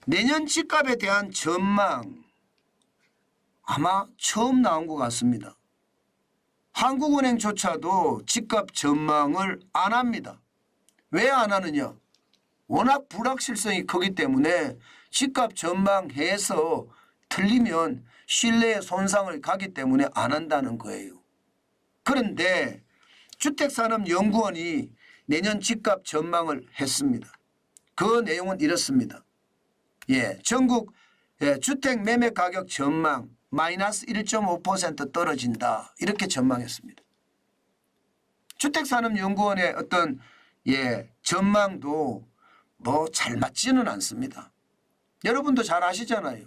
내년 집값에 대한 전망 아마 처음 나온 것 같습니다. 한국은행조차도 집값 전망을 안 합니다. 왜 안 하느냐? 워낙 불확실성이 크기 때문에 집값 전망해서 틀리면 신뢰에 손상을 가기 때문에 안 한다는 거예요. 그런데 주택산업연구원이 내년 집값 전망을 했습니다. 그 내용은 이렇습니다. 전국 주택 매매 가격 전망 마이너스 1.5% 떨어진다. 이렇게 전망했습니다. 주택산업연구원의 어떤 전망도 뭐 잘 맞지는 않습니다. 여러분도 잘 아시잖아요.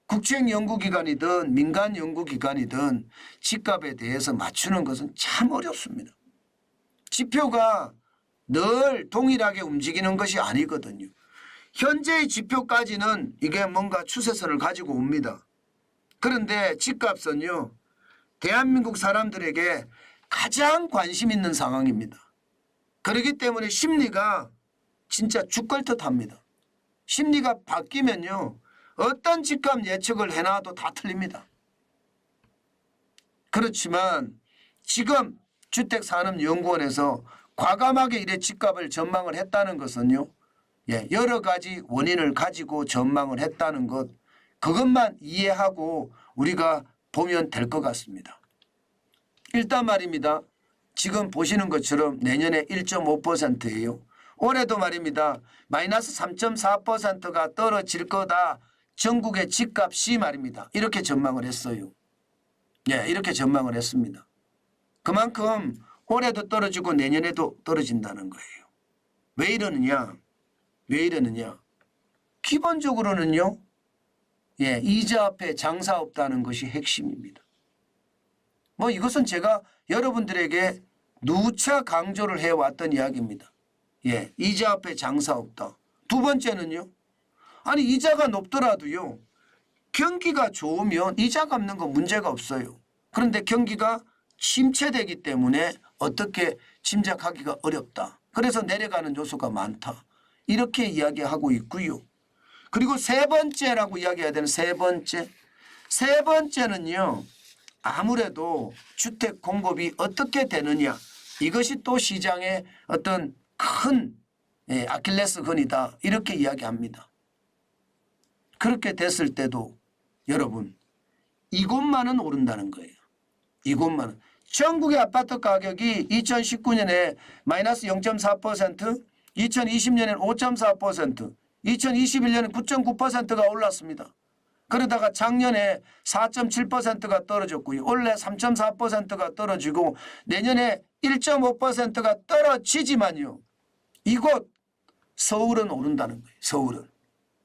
국책연구기관이든 민간연구기관이든 집값에 대해서 맞추는 것은 참 어렵습니다. 지표가 늘 동일하게 움직이는 것이 아니거든요. 현재의 지표까지는 이게 뭔가 추세선을 가지고 옵니다. 그런데 집값은요, 대한민국 사람들에게 가장 관심 있는 상황입니다. 그렇기 때문에 심리가 진짜 죽을 듯합니다. 심리가 바뀌면요, 어떤 집값 예측을 해놔도 다 틀립니다. 그렇지만 지금 주택산업연구원에서 과감하게 이래 집값을 전망을 했다는 것은요, 여러 가지 원인을 가지고 전망을 했다는 것, 그것만 이해하고 우리가 보면 될 것 같습니다. 일단 말입니다. 지금 보시는 것처럼 내년에 1.5%예요. 올해도 말입니다. 마이너스 3.4%가 떨어질 거다. 전국의 집값이 말입니다. 이렇게 전망을 했어요. 이렇게 전망을 했습니다. 그만큼 올해도 떨어지고 내년에도 떨어진다는 거예요. 왜 이러느냐? 왜 이러느냐? 기본적으로는요. 이자 앞에 장사 없다는 것이 핵심입니다. 뭐 이것은 제가 여러분들에게 누차 강조를 해왔던 이야기입니다. 이자 앞에 장사 없다. 두 번째는요. 아니 이자가 높더라도요. 경기가 좋으면 이자 갚는 거 문제가 없어요. 그런데 경기가 침체되기 때문에 어떻게 짐작하기가 어렵다. 그래서 내려가는 요소가 많다. 이렇게 이야기하고 있고요. 그리고 세 번째라고 이야기해야 되는 세 번째는요. 아무래도 주택 공급이 어떻게 되느냐. 이것이 또 시장의 어떤 큰 아킬레스건이다. 이렇게 이야기합니다. 그렇게 됐을 때도 여러분 이곳만은 오른다는 거예요. 이곳만은. 전국의 아파트 가격이 2019년에 마이너스 0.4%, 2020년에는 5.4%, 2021년에 9.9%가 올랐습니다. 그러다가 작년에 4.7%가 떨어졌고요. 올해 3.4%가 떨어지고 내년에 1.5%가 떨어지지만요. 이곳 서울은 오른다는 거예요. 서울은.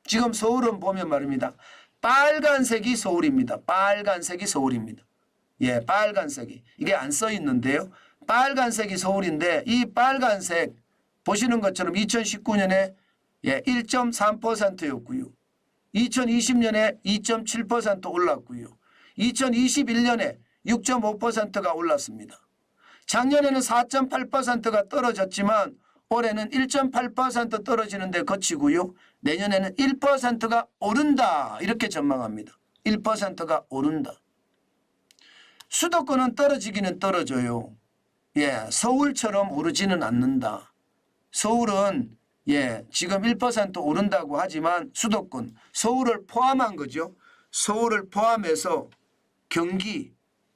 지금 서울은 보면 말입니다. 빨간색이 서울입니다. 빨간색이 서울입니다. 빨간색이. 이게 안 써 있는데요. 빨간색이 서울인데 이 빨간색 보시는 것처럼 2019년에 1.3%였고요. 2020년에 2.7% 올랐고요. 2021년에 6.5%가 올랐습니다. 작년에는 4.8%가 떨어졌지만 올해는 1.8% 떨어지는데 그치고요. 내년에는 1%가 오른다. 이렇게 전망합니다. 1%가 오른다. 수도권은 떨어지기는 떨어져요. 서울처럼 오르지는 않는다. 서울은 지금 1% 오른다고 하지만 수도권, 서울을 포함한 거죠. 서울을 포함해서 경기,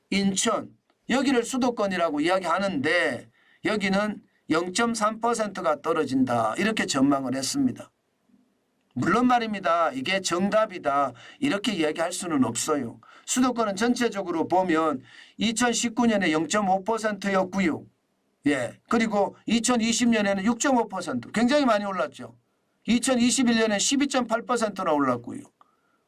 인천, 여기를 수도권이라고 이야기하는데 여기는 0.3%가 떨어진다. 이렇게 전망을 했습니다. 물론 말입니다. 이게 정답이다. 이렇게 이야기할 수는 없어요. 수도권은 전체적으로 보면 2019년에 0.5%였고요. 그리고 2020년에는 6.5% 굉장히 많이 올랐죠. 2021년에 12.8%나 올랐고요.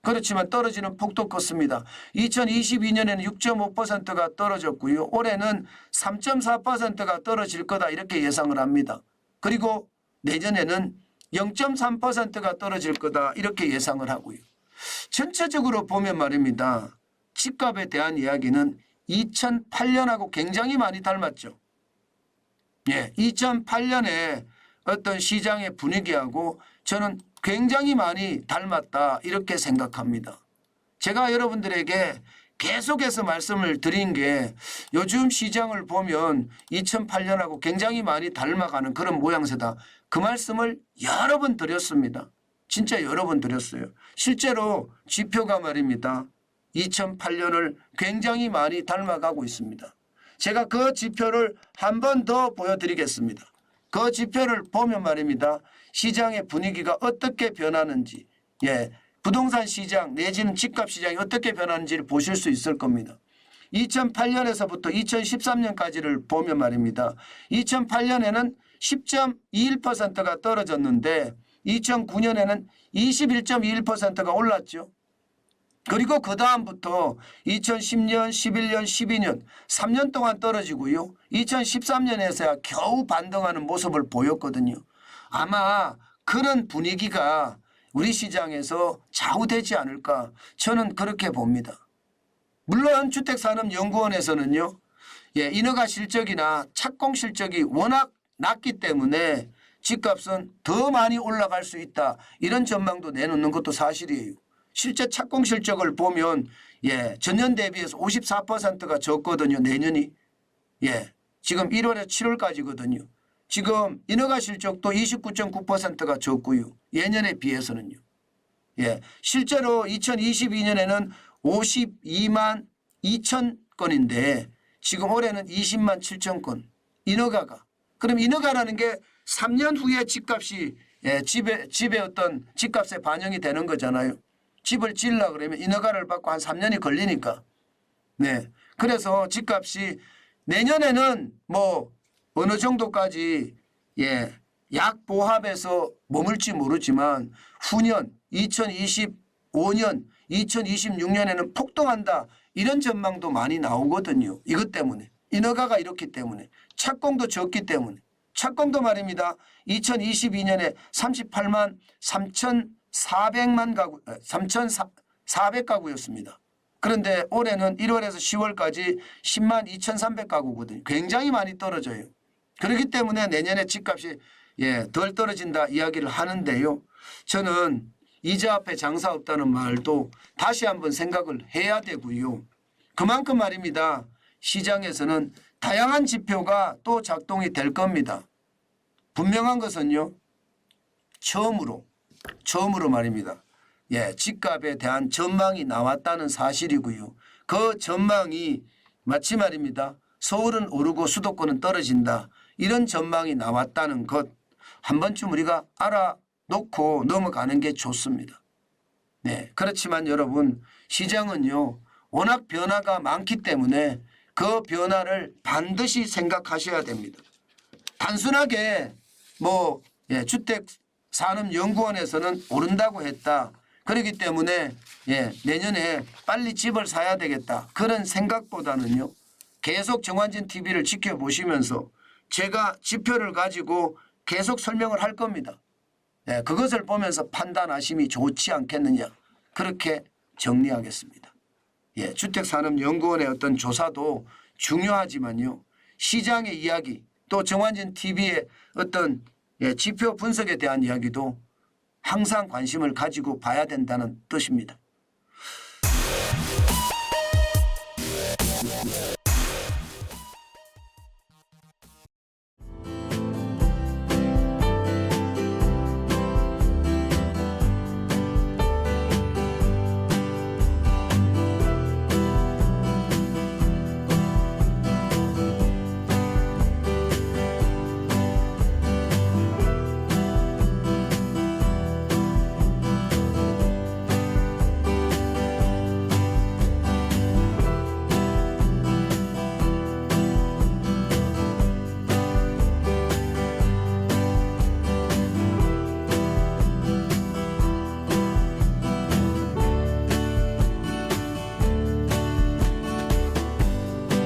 그렇지만 떨어지는 폭도 컸습니다. 2022년에는 6.5%가 떨어졌고요. 올해는 3.4%가 떨어질 거다 이렇게 예상을 합니다. 그리고 내년에는 0.3%가 떨어질 거다 이렇게 예상을 하고요. 전체적으로 보면 말입니다. 집값에 대한 이야기는 2008년하고 굉장히 많이 닮았죠. 2008년에 어떤 시장의 분위기하고 저는 굉장히 많이 닮았다 이렇게 생각합니다. 제가 여러분들에게 계속해서 말씀을 드린 게 요즘 시장을 보면 2008년하고 굉장히 많이 닮아가는 그런 모양새다. 그 말씀을 여러 번 드렸습니다. 진짜 여러 번 드렸어요. 실제로 지표가 말입니다. 2008년을 굉장히 많이 닮아가고 있습니다. 제가 그 지표를 한 번 더 보여드리겠습니다. 그 지표를 보면 말입니다. 시장의 분위기가 어떻게 변하는지, 부동산 시장 내지는 집값 시장이 어떻게 변하는지를 보실 수 있을 겁니다. 2008년에서부터 2013년까지를 보면 말입니다. 2008년에는 10.21%가 떨어졌는데 2009년에는 21.21%가 올랐죠. 그리고 그 다음부터 2010년, 11년, 12년 3년 동안 떨어지고요. 2013년에서야 겨우 반등하는 모습을 보였거든요. 아마 그런 분위기가 우리 시장에서 좌우되지 않을까 저는 그렇게 봅니다. 물론 주택산업연구원에서는요. 인허가 실적이나 착공 실적이 워낙 낮기 때문에 집값은 더 많이 올라갈 수 있다. 이런 전망도 내놓는 것도 사실이에요. 실제 착공 실적을 보면 전년 대비해서 54%가 적거든요. 내년이. 지금 1월에서 7월까지거든요. 지금 인허가 실적도 29.9%가 적고요. 예년에 비해서는요. 실제로 2022년에는 52만 2천 건인데 지금 올해는 20만 7천 건. 인허가가. 그럼 인허가라는 게 3년 후에 집값이 집의 어떤 집값에 반영이 되는 거잖아요. 집을 지으려고 그러면 인허가를 받고 한 3년이 걸리니까. 그래서 집값이 내년에는 뭐 어느 정도까지 약보합에서 머물지 모르지만 후년 2025년 2026년에는 폭등한다 이런 전망도 많이 나오거든요. 이것 때문에 인허가가 이렇기 때문에 착공도 적기 때문에 착공도 말입니다. 2022년에 38만 3,400만 가구 3,400가구였습니다. 그런데 올해는 1월에서 10월까지 10만 2,300가구거든요. 굉장히 많이 떨어져요. 그렇기 때문에 내년에 집값이 덜 떨어진다 이야기를 하는데요. 저는 이자 앞에 장사 없다는 말도 다시 한번 생각을 해야 되고요. 그만큼 말입니다. 시장에서는 다양한 지표가 또 작동이 될 겁니다. 분명한 것은요. 처음으로 말입니다. 집값에 대한 전망이 나왔다는 사실이고요. 그 전망이 마치 말입니다. 서울은 오르고 수도권은 떨어진다. 이런 전망이 나왔다는 것 한 번쯤 우리가 알아놓고 넘어가는 게 좋습니다. 그렇지만 여러분 시장은요. 워낙 변화가 많기 때문에 그 변화를 반드시 생각하셔야 됩니다. 단순하게 주택산업연구원에서는 오른다고 했다. 그렇기 때문에 내년에 빨리 집을 사야 되겠다. 그런 생각보다는요. 계속 정환진 TV를 지켜보시면서 제가 지표를 가지고 계속 설명을 할 겁니다. 그것을 보면서 판단하심이 좋지 않겠느냐. 그렇게 정리하겠습니다. 주택산업연구원의 어떤 조사도 중요하지만요. 시장의 이야기 또 정환진 TV의 어떤 지표 분석에 대한 이야기도 항상 관심을 가지고 봐야 된다는 뜻입니다.